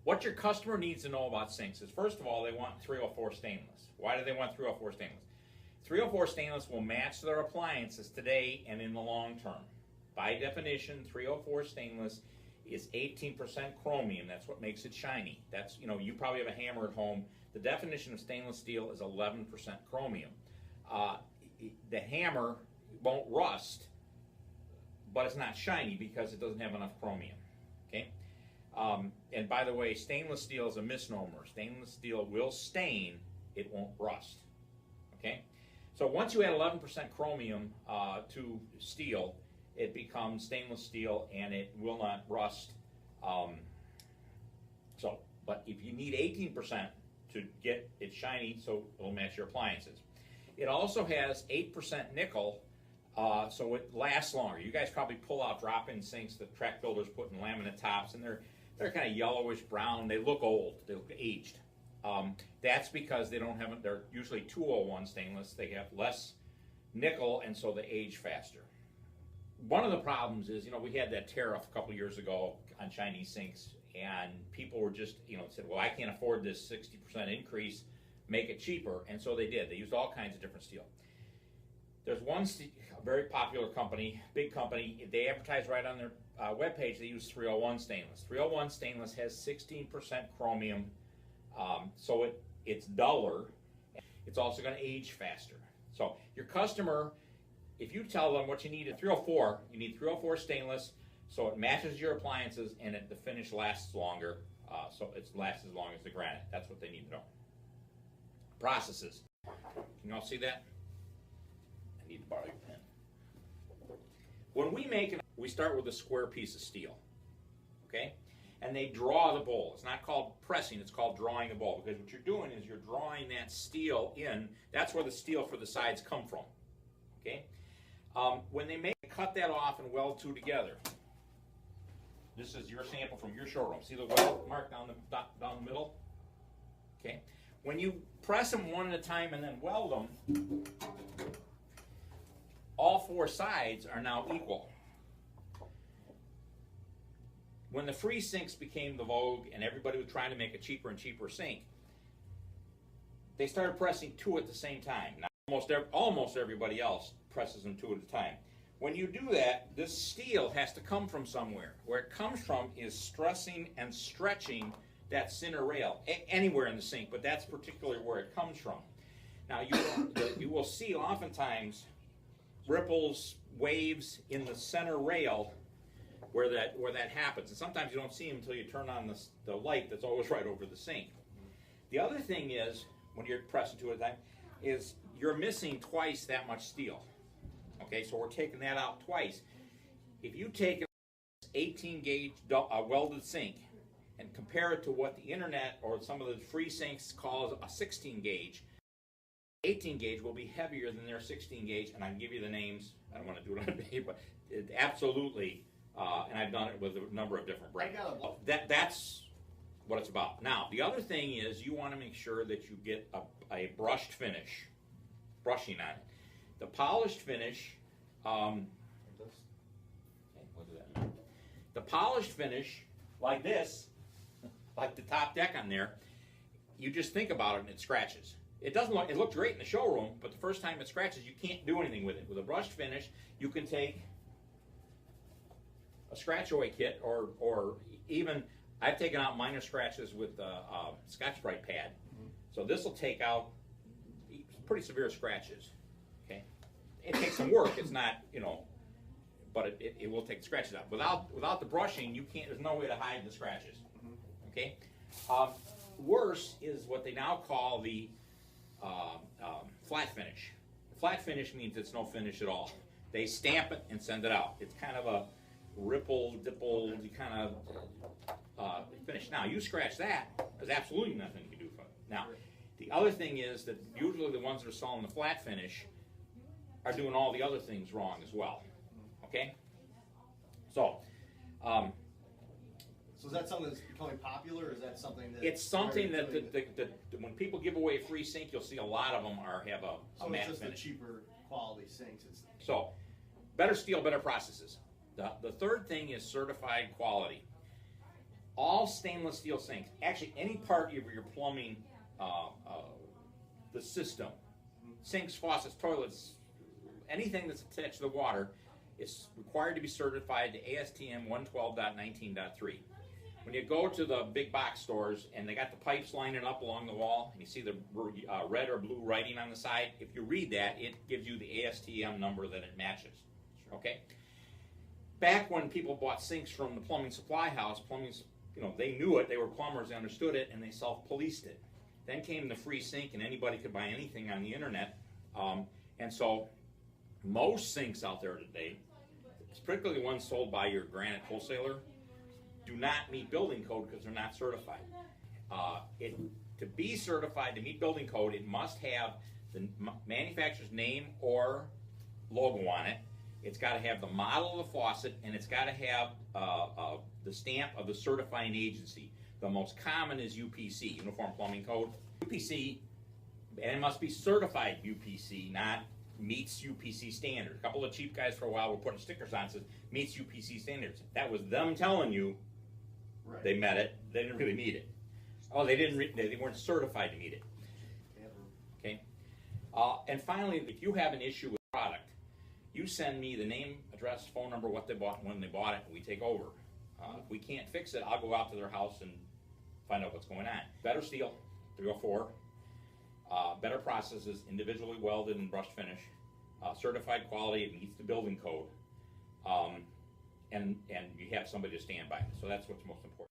What your customer needs to know about sinks is, first of all, they want 304 stainless. Why do they want 304 stainless? 304 stainless will match their appliances today and in the long term. By definition, 304 stainless is 18% chromium. That's what makes it shiny. That's, you probably have a hammer at home. The definition of stainless steel is 11% chromium. The hammer won't rust, but it's not shiny because it doesn't have enough chromium. Okay? And by the way, stainless steel is a misnomer. Stainless steel will stain, it won't rust. Okay? So once you add 11% chromium to steel, it becomes stainless steel and it will not rust. But if you need 18% to get it shiny, so it'll match your appliances. It also has 8% nickel, so it lasts longer. You guys probably pull out drop-in sinks that track builders put in laminate tops, and they're kind of yellowish brown. They look old. They look aged. That's because they're usually 201 stainless. They have less nickel, and so they age faster. One of the problems is, we had that tariff a couple years ago on Chinese sinks, and people were just, said, well, I can't afford this 60% increase, make it cheaper, and so they did. They used all kinds of different steel. There's one very popular company, big company, they advertise right on their webpage, they use 301 stainless. 301 stainless has 16% chromium, so it's duller. It's also going to age faster. So your customer, if you tell them what you need at 304, you need 304 stainless, so it matches your appliances and the finish lasts longer, so it lasts as long as the granite. That's what they need to know. Processes. Can you all see that? I need to borrow your pen. When we start with a square piece of steel, okay? And they draw the bowl. It's not called pressing, it's called drawing the bowl, because what you're doing is you're drawing that steel in. That's where the steel for the sides come from, okay? When they cut that off and weld two together. This is your sample from your showroom. See the weld mark down the middle? Okay. When you press them one at a time and then weld them, all four sides are now equal. When the free sinks became the vogue and everybody was trying to make a cheaper and cheaper sink, they started pressing two at the same time. Now, almost everybody else presses them two at a time. When you do that, this steel has to come from somewhere. Where it comes from is stressing and stretching that center rail, anywhere in the sink, but that's particularly where it comes from. Now, you will see oftentimes ripples, waves in the center rail where that happens. And sometimes you don't see them until you turn on the light that's always right over the sink. The other thing is, when you're pressing two at a time, is you're missing twice that much steel. Okay, so we're taking that out twice. If you take an 18 gauge welded sink and compare it to what the internet or some of the free sinks calls a 16 gauge, 18 gauge will be heavier than their 16 gauge, and I can give you the names. I don't want to do it on video, but absolutely, and I've done it with a number of different brands. That's what it's about. Now, the other thing is you want to make sure that you get a brushed finish, brushing on it. The polished finish, what does that mean? The polished finish, like this, like the top deck on there, you just think about it and it scratches. It looked great in the showroom, but the first time it scratches, you can't do anything with it. With a brushed finish, you can take a scratch away kit, or even, I've taken out minor scratches with a Scotch-Brite pad. So this will take out pretty severe scratches. Okay, it takes some work. It's not, but it will take the scratches out. Without the brushing, you can't. There's no way to hide the scratches. Okay. Worse is what they now call the flat finish. Flat finish means it's no finish at all. They stamp it and send it out. It's kind of a ripple, dipple kind of finish. Now, you scratch that, there's absolutely nothing you can do for it. Now, the other thing is that usually the ones that are selling the flat finish are doing all the other things wrong as well. Okay? So, so is that something that's becoming popular, or is that something that... It's something that when people give away a free sink, you'll see a lot of them have a matte finish. So it's just the cheaper quality sinks. So, better steel, better processes. The third thing is certified quality. All stainless steel sinks, actually any part of your plumbing, the system, sinks, faucets, toilets, anything that's attached to the water is required to be certified to ASTM 112.19.3. When you go to the big box stores and they got the pipes lining up along the wall, and you see the red or blue writing on the side, if you read that, it gives you the ASTM number that it matches. Okay? Back when people bought sinks from the plumbing supply house, they knew it, they were plumbers, they understood it, and they self-policed it. Then came the free sink, and anybody could buy anything on the internet. And so most sinks out there today, particularly the ones sold by your granite wholesaler, do not meet building code because they're not certified. To be certified to meet building code, it must have the manufacturer's name or logo on it. It's got to have the model of the faucet, and it's got to have the stamp of the certifying agency. The most common is UPC, Uniform Plumbing Code. UPC, and it must be certified UPC, not meets UPC standards. A couple of cheap guys for a while were putting stickers on that says meets UPC standards. That was them telling you they met it. They didn't really meet it. Oh, they weren't certified to meet it. Okay. And finally, if you have an issue with the product, you send me the name, address, phone number, what they bought, and when they bought it, and we take over. If we can't fix it, I'll go out to their house and find out what's going on. Better steel, 304. Better processes, individually welded and brushed finish. Certified quality, it meets the building code. And you have somebody to stand by. So that's what's most important.